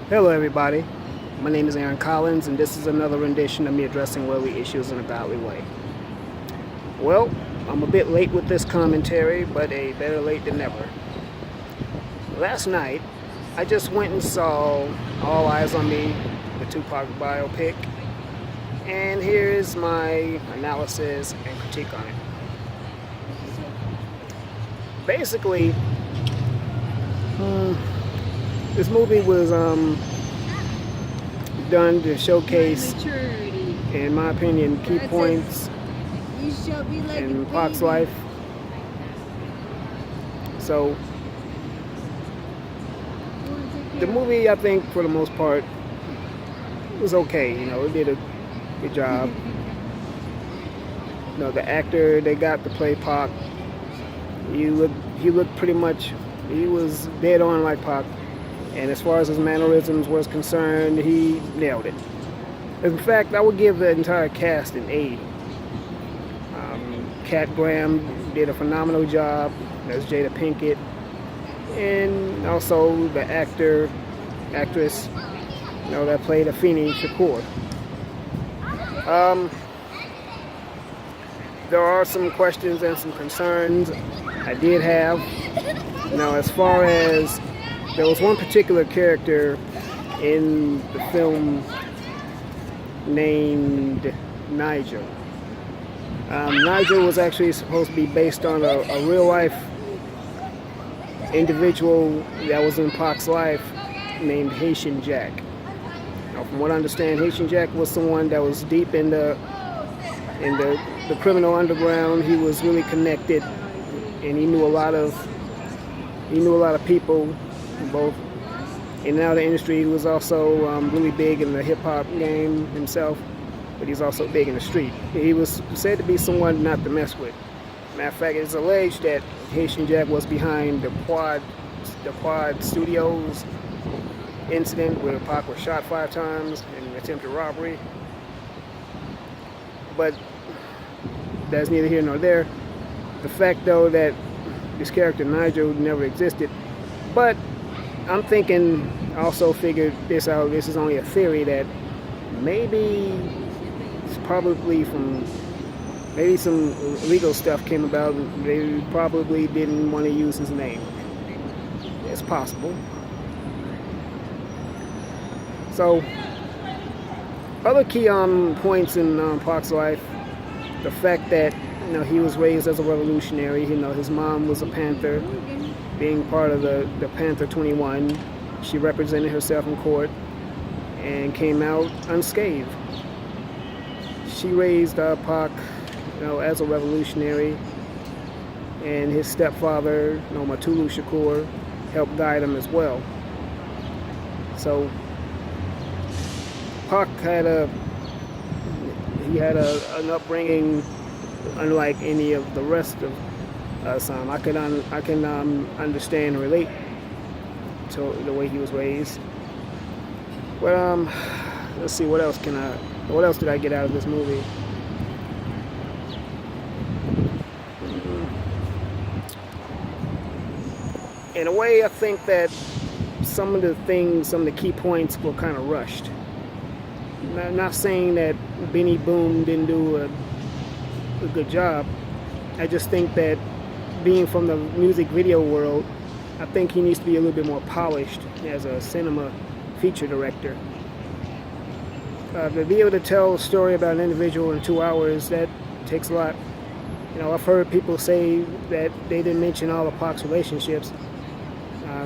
Hello everybody, my name is Aaron Collins and this is another rendition of me addressing worldly issues in a godly way. Well, I'm a bit late with this commentary, but a better late than never. Last night, I just went and saw All Eyez On Me, the Tupac biopic, and here is my analysis and critique on it. Basically, this movie was done to showcase, in my opinion, key points in Pac's life. So, the movie, I think, for the most part, was okay. You know, it did a good job. You know, the actor they got to play Pac, he looked pretty much, he was dead on like Pac. And as far as his mannerisms was concerned, he nailed it. In fact, I would give the entire cast an A. Cat Graham did a phenomenal job as Jada Pinkett, and also the actress, you know, that played Tupac Shakur. There are some questions and some concerns I did have. You know, as far as there was one particular character in the film named Nigel. Nigel was actually supposed to be based on a real-life individual that was in Pac's life named Haitian Jack. Now, from what I understand, Haitian Jack was someone that was deep in the criminal underground. He was really connected, and he knew a lot of people, both in and out of the industry. He was also really big in the hip-hop game himself, but he's also big in the street. He was said to be someone not to mess with. Matter of fact, it's alleged that Haitian Jack was behind the Quad Studios incident where Pac was shot 5 times in an attempted robbery. But that's neither here nor there. The fact, though, that this character Nigel never existed, but I'm thinking, also figured this out, this is only a theory, that maybe it's probably maybe some legal stuff came about. They probably didn't want to use his name. It's possible. So, other key points in Pac's life, the fact that, you know, he was raised as a revolutionary. You know, his mom was a Panther, being part of the Panther 21. She represented herself in court and came out unscathed. She raised Pac, you know, as a revolutionary, and his stepfather, you know, Tupac Shakur, helped guide him as well. So Pac had an upbringing unlike any of the rest of us. I can understand and relate to the way he was raised. But let's see, what else did I get out of this movie? In a way, I think that some of the key points were kind of rushed. Not saying that Benny Boom didn't do a good job. I just think that, being from the music video world, I think he needs to be a little bit more polished as a cinema feature director. To be able to tell a story about an individual in 2 hours, that takes a lot. You know, I've heard people say that they didn't mention all of Pac's relationships.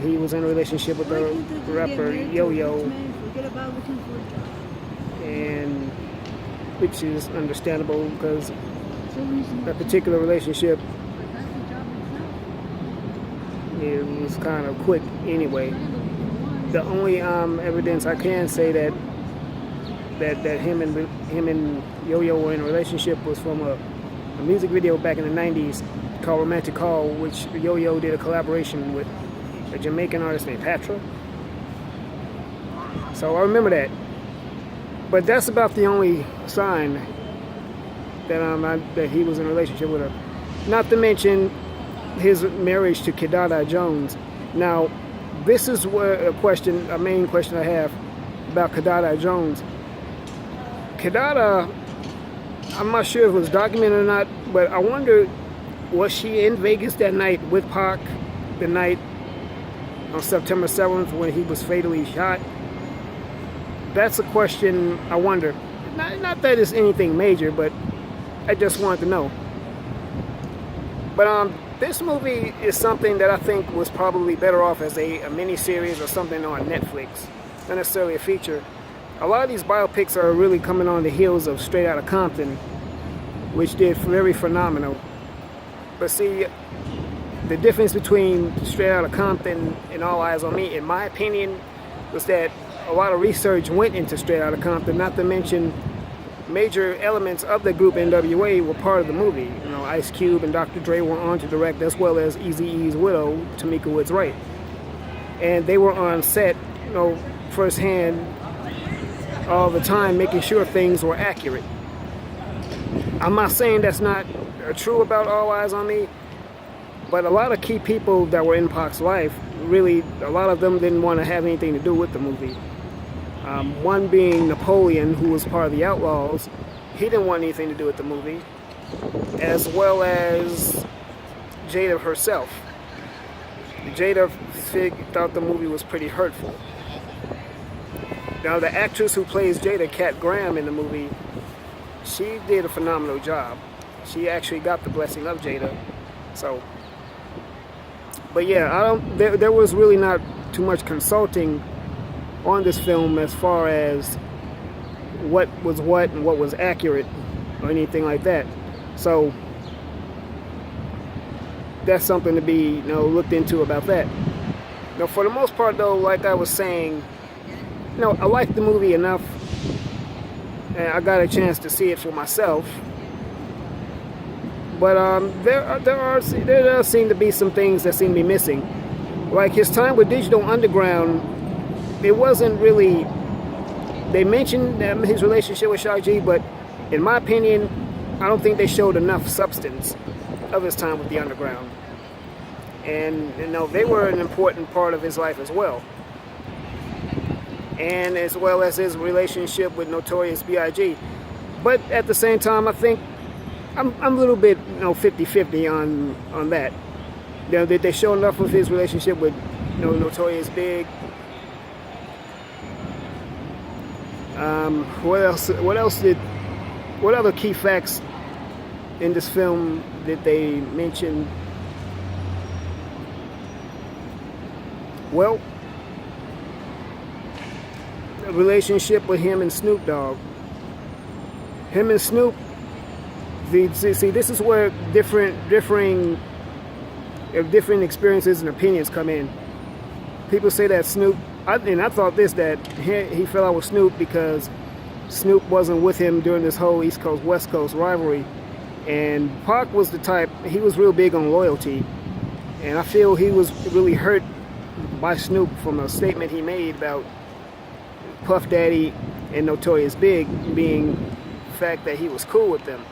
He was in a relationship with the rapper Yo-Yo, and which is understandable because that particular relationship, it was kind of quick anyway. The only evidence I can say that him and Yo-Yo were in a relationship was from a music video back in the 90s called Romantic Call, which Yo-Yo did a collaboration with a Jamaican artist named Patra. So I remember that. But that's about the only sign that he was in a relationship with her. Not to mention his marriage to Kidada Jones. Now, this is where a main question I have about Kidada Jones. Kidada, I'm not sure if it was documented or not, but I wonder, was she in Vegas that night with Pac, the night on September 7th when he was fatally shot? That's a question I wonder. Not that it's anything major, but I just wanted to know. But this movie is something that I think was probably better off as a mini-series or something on Netflix, not necessarily a feature. A lot of these biopics are really coming on the heels of Straight Outta Compton, which did very phenomenal. But see, the difference between Straight Outta Compton and All Eyez On Me, in my opinion, was that a lot of research went into Straight Outta Compton, not to mention major elements of the group NWA were part of the movie. You know, Ice Cube and Dr. Dre were on to direct, as well as Eazy-E's widow, Tamika Woods Wright. And they were on set, you know, firsthand all the time, making sure things were accurate. I'm not saying that's not true about All Eyez On Me, but a lot of key people that were in Pac's life, really, a lot of them didn't want to have anything to do with the movie. One being Napoleon, who was part of the Outlaws. He didn't want anything to do with the movie, as well as Jada herself. Jada thought the movie was pretty hurtful. Now, the actress who plays Jada, Kat Graham, in the movie, she did a phenomenal job. She actually got the blessing of Jada. So, but yeah, there was really not too much consulting on this film as far as what was what and what was accurate or anything like that. So that's something to be, you know, looked into about that. Now, for the most part, though, like I was saying, you know, I liked the movie enough, and I got a chance to see it for myself. But there does seem to be some things that seem to be missing. Like his time with Digital Underground, it wasn't really. They mentioned his relationship with Shock G, but in my opinion, I don't think they showed enough substance of his time with the Underground. And you know, they were an important part of his life as well. And as well as his relationship with Notorious B.I.G. But at the same time, I think I'm a little bit, you know, 50-50 on that. You know, did they show enough of his relationship with, you know, Notorious Big? What other key facts in this film did they mention? Well, a relationship with him and Snoop Dogg. Him and Snoop, see, this is where differing experiences and opinions come in. People say that Snoop, and I thought this, that he fell out with Snoop because Snoop wasn't with him during this whole East Coast West Coast rivalry. And Pac was the type, he was real big on loyalty, and I feel he was really hurt by Snoop from a statement he made about Puff Daddy and Notorious Big being the fact that he was cool with them.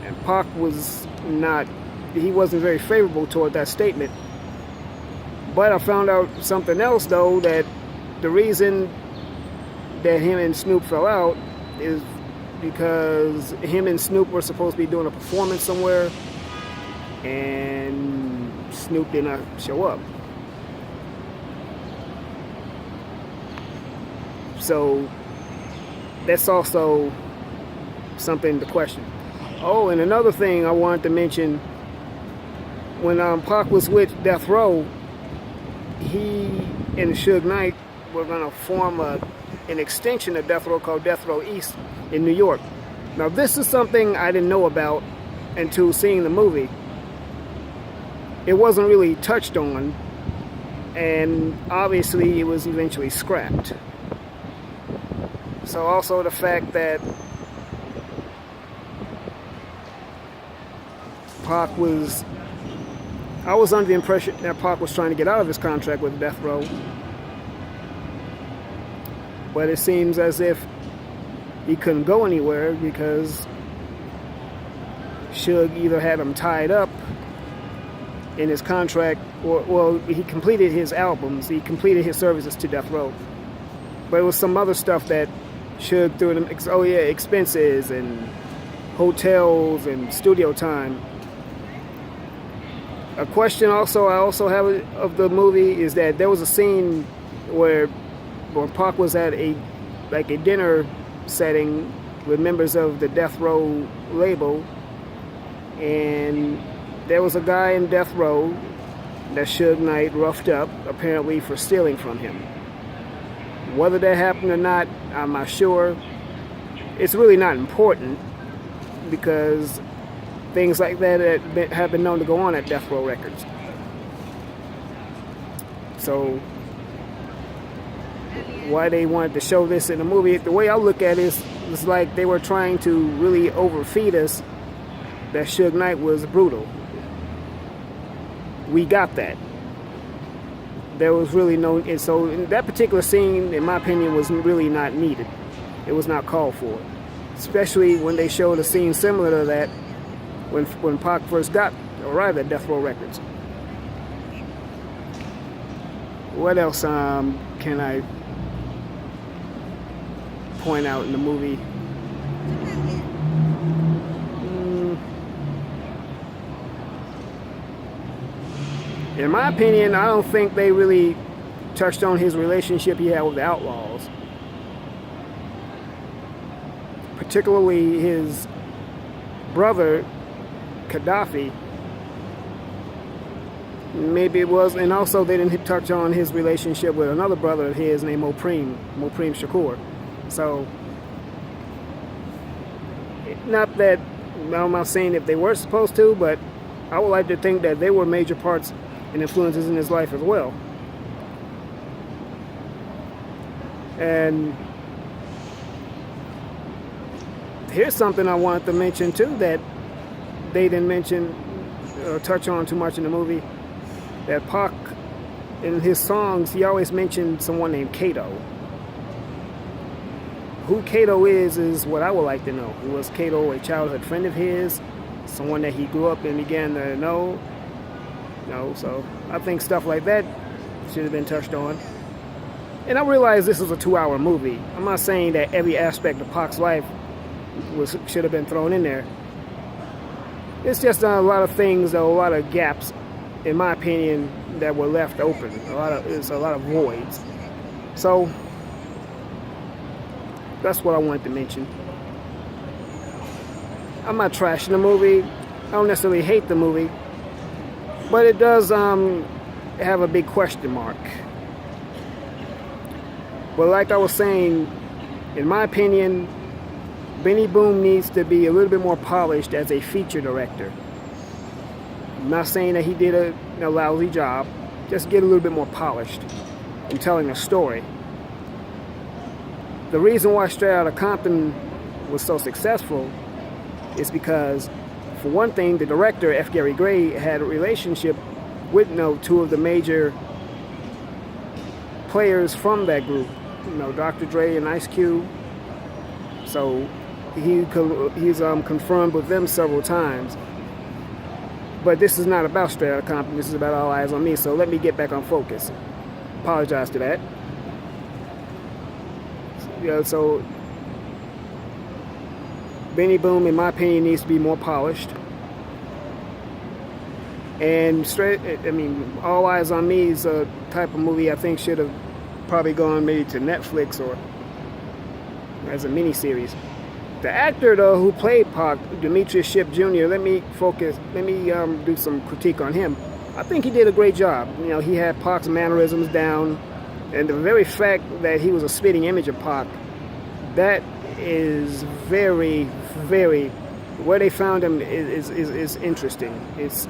And Pac was not, he wasn't very favorable toward that statement. But I found out something else, though, that the reason that him and Snoop fell out is because him and Snoop were supposed to be doing a performance somewhere, and Snoop did not show up. So that's also something to question. Oh, and another thing I wanted to mention, when Pac was with Death Row, he and Suge Knight were going to form an extension of Death Row called Death Row East in New York. Now, this is something I didn't know about until seeing the movie. It wasn't really touched on, and obviously it was eventually scrapped. So also the fact that Pac was, I was under the impression that Pac was trying to get out of his contract with Death Row. But it seems as if he couldn't go anywhere because Suge either had him tied up in his contract well, he completed his albums. He completed his services to Death Row. But it was some other stuff that Suge threw them. Oh yeah, expenses and hotels and studio time. A question I also have of the movie is that there was a scene where Pac was at a dinner setting with members of the Death Row label, and there was a guy in Death Row that Suge Knight roughed up, apparently for stealing from him. Whether that happened or not, I'm not sure. It's really not important, because things like that have been known to go on at Death Row Records. So why they wanted to show this in the movie, the way I look at it is, it's like they were trying to really overfeed us that Suge Knight was brutal. We got that. There was really no, and so in that particular scene, in my opinion, was really not needed. It was not called for, especially when they showed a scene similar to that when Pac first arrived at Death Row Records. What else can I point out in the movie? In my opinion, I don't think they really touched on his relationship he had with the Outlaws. Particularly his brother, Gaddafi. Maybe it was, and also they didn't touch on his relationship with another brother of his named Mopreme Shakur. So, not that, I'm not saying if they were supposed to, but I would like to think that they were major parts and influences in his life as well. And here's something I wanted to mention too that they didn't mention or touch on too much in the movie. That Pac, in his songs, he always mentioned someone named Kato. Who Kato is what I would like to know. Was Kato a childhood friend of his? Someone that he grew up and began to know? No, so I think stuff like that should have been touched on. And I realize this is a 2-hour movie. I'm not saying that every aspect of Pac's life should have been thrown in there. It's just a lot of things, a lot of gaps, in my opinion, that were left open. It's a lot of voids. So that's what I wanted to mention. I'm not trashing the movie. I don't necessarily hate the movie, but it does have a big question mark. But like I was saying, in my opinion, Benny Boom needs to be a little bit more polished as a feature director. I'm not saying that he did a lousy job. Just get a little bit more polished in telling a story. The reason why Straight Outta Compton was so successful is because, for one thing, the director, F. Gary Gray, had a relationship with two of the major players from that group, Dr. Dre and Ice Cube. So he's confirmed with them several times. But this is not about Straight Outta Compton. This is about All Eyez On Me. So let me get back on focus. Apologize to that. So Benny Boom, in my opinion, needs to be more polished. And All Eyez On Me is a type of movie I think should have probably gone maybe to Netflix or as a miniseries. The actor, though, who played Pac, Demetrius Shipp Jr., let me do some critique on him. I think he did a great job. He had Pac's mannerisms down, and the very fact that he was a spitting image of Pac, that is very, very, where they found him is interesting. It's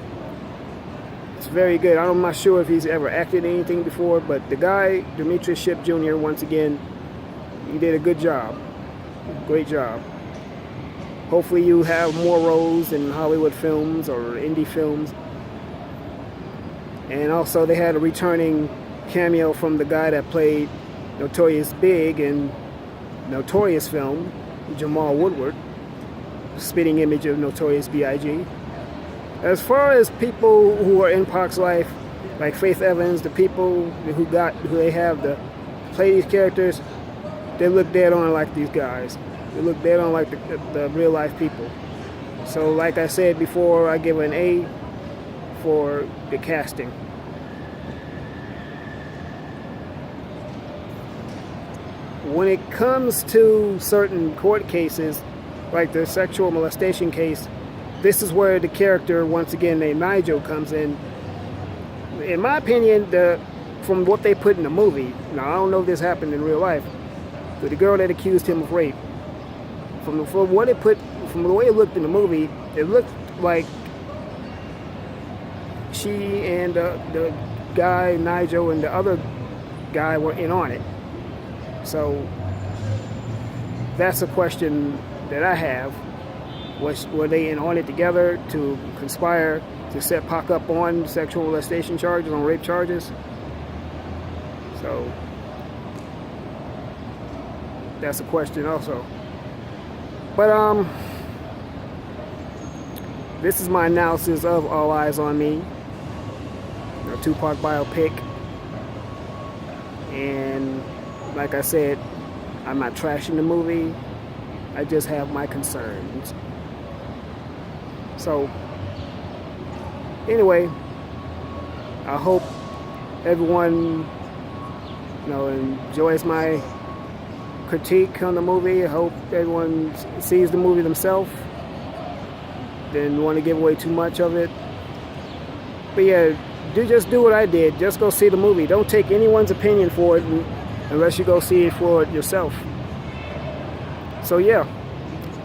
very good. I'm not sure if he's ever acted in anything before, but the guy, Demetrius Shipp Jr., once again, he did a good job. Great job. Hopefully you have more roles in Hollywood films or indie films. And also they had a returning cameo from the guy that played Notorious Big in Notorious film, Jamal Woodward, spitting image of Notorious B.I.G. As far as people who are in Pac's life, like Faith Evans, the people who they have to play these characters, they look dead on like these guys. They look dead on like the real life people. So like I said before, I give an A for the casting. When it comes to certain court cases, like the sexual molestation case, this is where the character, once again named Nigel, comes in. In my opinion, from what they put in the movie, now I don't know if this happened in real life, but the girl that accused him of rape, from the way it looked in the movie, it looked like she and the guy, Nigel, and the other guy were in on it. So that's a question that I have. Were they in on it together to conspire to set Pac up on sexual molestation charges, on rape charges? So that's a question also. But this is my analysis of All Eyez on Me, a Tupac biopic. And like I said, I'm not trashing the movie. I just have my concerns. So anyway, I hope everyone, enjoys my critique on the movie. I hope everyone sees the movie themselves. Didn't want to give away too much of it. But yeah, just do what I did. Just go see the movie. Don't take anyone's opinion for it unless you go see it for it yourself. So yeah.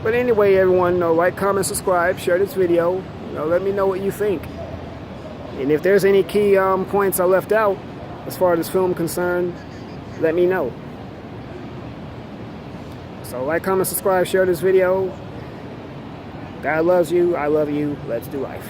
But anyway, everyone, like, comment, subscribe, share this video. Let me know what you think. And if there's any key points I left out as far as this film concerned, let me know. So like, comment, subscribe, share this video. God loves you. I love you. Let's do life.